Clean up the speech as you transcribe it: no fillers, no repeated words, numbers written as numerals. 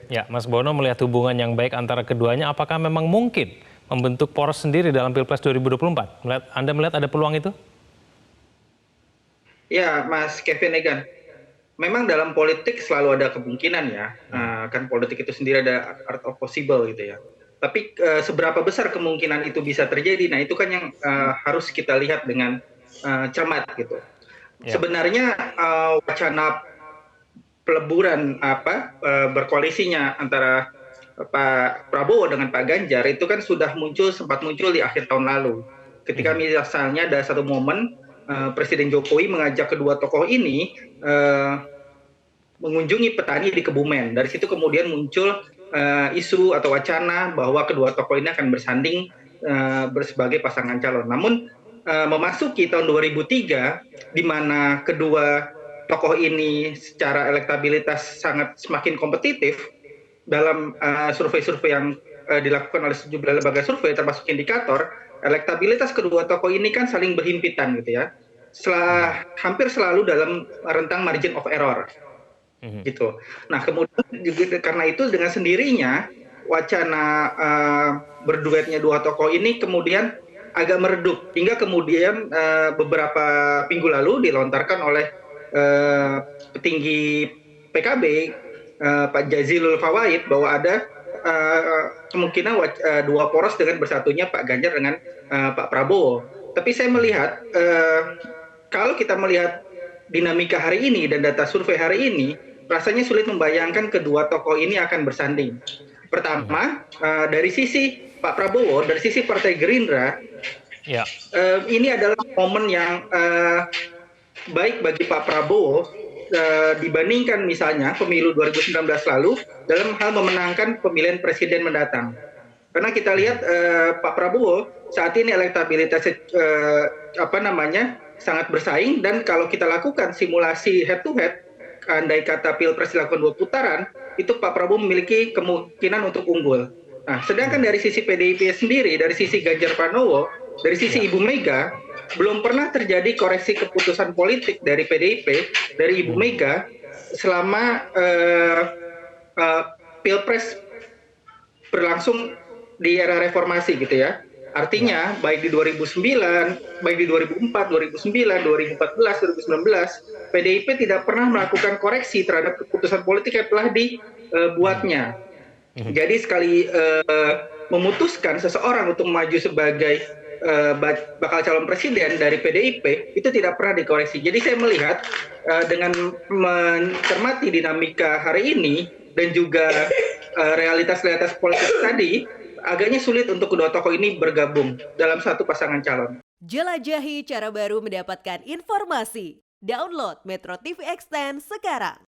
Ya, Mas Bono melihat hubungan yang baik antara keduanya, apakah memang mungkin membentuk poros sendiri dalam Pilpres 2024? Anda melihat ada peluang itu? Ya, Mas Kevin Egan. Memang dalam politik selalu ada kemungkinan ya. Kan politik itu sendiri ada art of possible gitu ya. Tapi seberapa besar kemungkinan itu bisa terjadi? Nah, itu kan yang harus kita lihat dengan cermat gitu. Ya. Sebenarnya wacana peleburan berkoalisinya antara Pak Prabowo dengan Pak Ganjar itu kan sudah sempat muncul di akhir tahun lalu. Ketika misalnya ada satu momen Presiden Jokowi mengajak kedua tokoh ini mengunjungi petani di Kebumen. Dari situ kemudian muncul isu atau wacana bahwa kedua tokoh ini akan bersanding sebagai pasangan calon. Namun memasuki tahun 2003, di mana kedua tokoh ini secara elektabilitas sangat semakin kompetitif dalam survei-survei yang dilakukan oleh sejumlah lembaga survei, termasuk indikator, elektabilitas kedua tokoh ini kan saling berhimpitan gitu ya. Hampir selalu dalam rentang margin of error gitu. Nah, kemudian juga karena itu dengan sendirinya wacana berduetnya dua tokoh ini kemudian agak meredup hingga kemudian beberapa minggu lalu dilontarkan oleh petinggi PKB Pak Jazilul Fawait bahwa ada kemungkinan dua poros dengan bersatunya Pak Ganjar dengan Pak Prabowo. Tapi saya melihat kalau kita melihat dinamika hari ini dan data survei hari ini, rasanya sulit membayangkan kedua tokoh ini akan bersanding. Pertama, dari sisi Pak Prabowo, dari sisi Partai Gerindra, ini adalah momen yang baik bagi Pak Prabowo dibandingkan misalnya pemilu 2019 lalu dalam hal memenangkan pemilihan presiden mendatang. Karena kita lihat Pak Prabowo saat ini elektabilitasnya sangat bersaing, dan kalau kita lakukan simulasi head to head, andai kata Pilpres dilakukan 2 putaran, itu Pak Prabowo memiliki kemungkinan untuk unggul. Nah, sedangkan dari sisi PDIP sendiri, dari sisi Ganjar Pranowo, dari sisi Ibu Mega, belum pernah terjadi koreksi keputusan politik dari PDIP, dari Ibu Mega, selama Pilpres berlangsung di era reformasi gitu ya. Artinya baik di 2009, baik di 2004, 2009, 2014, 2019, PDIP tidak pernah melakukan koreksi terhadap keputusan politik yang telah dibuatnya. Jadi sekali memutuskan seseorang untuk maju sebagai bakal calon presiden dari PDIP, itu tidak pernah dikoreksi. Jadi saya melihat dengan mencermati dinamika hari ini dan juga realitas-realitas politik tadi, agaknya sulit untuk kedua tokoh ini bergabung dalam satu pasangan calon. Jelajahi cara baru mendapatkan informasi. Download Metro TV Extend sekarang.